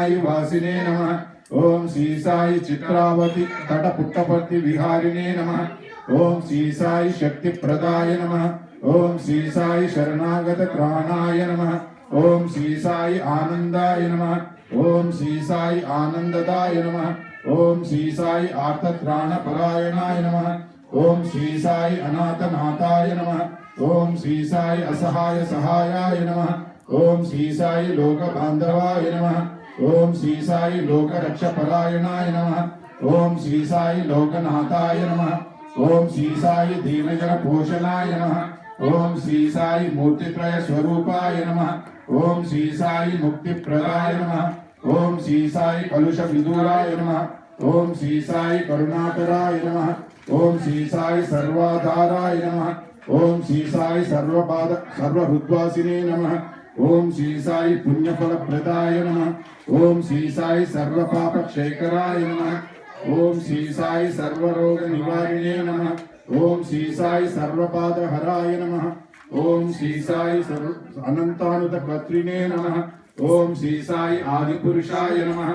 साई वासिने नमः। ओम श्री साई चित्रावती तट पुट्टपर्ति विहारिणे नमः। ओम श्री साई शक्ति प्रदाय नमः। ओम श्री साई शरणागत त्राणाय नमः। ओम श्री साई आनंदाय नमः। ओम श्री साई आनंददाय नमः। ओम श्री साई आर्तत्राणपरायणाय नमः। ओम श्री साई अनाथनाथाय नमः। ओम श्री साई असहाय सहायाय नमः। ओम श्री साई लोक बांधवाय नमः। ओम श्री साई लोक रक्षपरायणाय नमः। ओम श्री साई लोकनाथाय नमः। ओम श्री साई दीनजन पोषणाय नमः। ओम श्री साई मूर्तित्रय स्वरूपाय नमः। ओम श्री साई मुक्तिप्रदाय नमः। ओम श्री साई कलुष विदुराय नमः। ओम श्री साई करुणाकराय नमः। ओम श्री साई सर्वाधाराय नमः। ओम श्री साई सर्वहृद्वासिने नमः। ओम श्री साई पुण्यफलप्रदाय नमः। ओम श्री साई सर्वपापक्षयकराय नमः। ओम श्री साई सर्वरोग निवारिणे नमः। ओम श्री साई सर्वपादहराय नमः। ओम श्री साई अनंतानुत कर्त्रिणे नमः। ओम श्री साई आदिपुरुषाय नमः।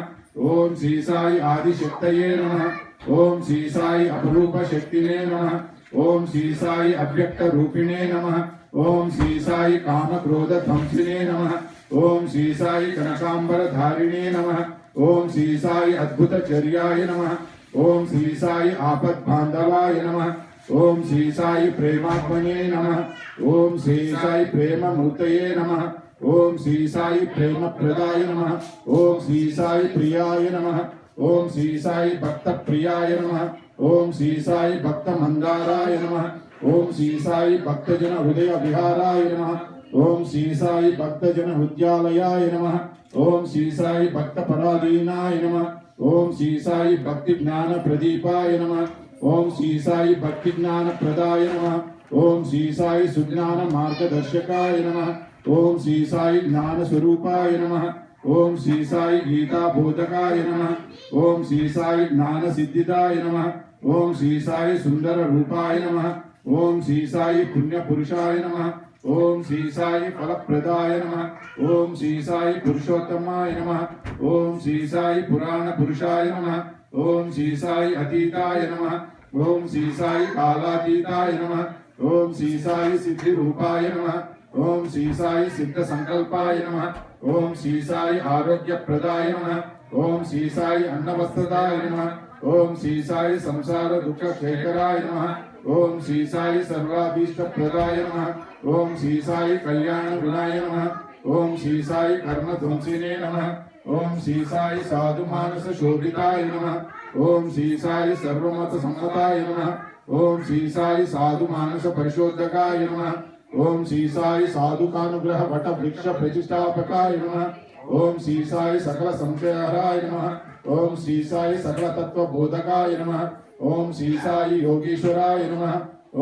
ओम श्री साई आदिशक्तये नमः। ओम श्री साई अपरूप शक्तिने नमः। ओम श्री साई अव्यक्त रूपिणे नमः। ओम श्री साई काम क्रोध ध्वंसिने नमः। ओम श्री साई कनकांबर धारिणे नमः। ओम श्री साई अद्भुत चर्याय नमः। ओम श्री साई आपद बांधवाय नमः। ओम श्री साई प्रेमात्मने नमः। ओम श्री साई प्रेम मूर्तये नमः। ओम श्री साई प्रेम प्रदाय नमः। ओम श्री साई प्रियाय नमः। ओम श्री साई भक्त प्रियाय नमः। ओम श्री साई भक्त मंदाराय नमः। ओम श्री साई भक्तजन हृदय विहाराय नमः। ओम श्री साई भक्तजन हृदयालयाय नमः। ओम श्री साई भक्त पराधीनाय नमः। ओम श्री साई भक्ति ज्ञान प्रदीपाय नमः। ओम श्री साई भक्ति ज्ञान प्रदाय नमः। ओम श्री साई सुज्ञान मार्गदर्शकाय नमः। ओम श्री साई ज्ञान स्वरूपाय नमः। ओम श्री साई गीता बोधकाय नमः। ओम श्री साई ज्ञान सिद्धिदाय नमः। ओम श्री साई सुंदर रूपाय नमः। ओम श्री साई पुण्य पुरुषाय नमः। ओम श्री साई फलप्रदाय नमः। ओम श्री साई पुरुषोत्तमाय नमः। ओम श्री साई पुराण पुरुषाय नमः। ओम श्री साई अतीताय नमः। ओम श्री साई कालातीताय नमः। ओम श्री साई सिद्धि रूपाय नमः। ओम श्री साई सिद्ध संकल्पाय नमः। ओम श्री साई आरोग्य प्रदाय नमः। ओम श्री साई अन्नवस्त्रदाय नमः। ओम श्री साई संसार दुख क्षेकराय नमः। ओम श्री साई सर्वाभीष्ट प्रदाय नमः। ओम श्री साई कल्याण गुणाय नमः। ओम श्री साई कर्म ध्वंसिने नमः। ओम श्री साई साधु मानस शोभिताय नमः। ओम श्री साई सर्वमत सम्मताय नमः। ओम श्री साई साधु मानस परिशोधकाय नमः। ओम श्री साई साधुकानुग्रह वट वृक्ष प्रतिष्ठापकाय नमः। ओम श्री साई सकल संशयहराय नमः। ओम श्री साई सकल तत्व बोधकाय नमः। ओम श्री साई योगीश्वराय नमः।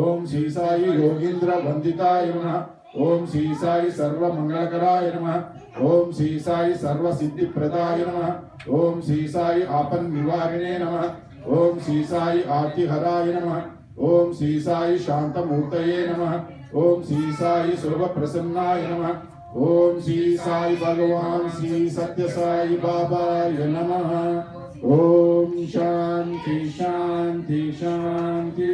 ओम श्री साई योगींद्र वंदिताय नमः। ओम श्री साई सर्व मंगलकराय नमः। ओम श्री साई सर्व सिद्धि प्रदाय नमः। ओम श्री साई आपन निवारिणे नमः। ओम श्री साई आर्तिहराय नमः। ओम श्री साई शांत मूर्तये नमः। ओम श्री साई सर्व प्रसन्नाय नमः। ओम श्री साई भगवान श्री सत्य साई बाबाय नमः। ओम शांति शांति शांति।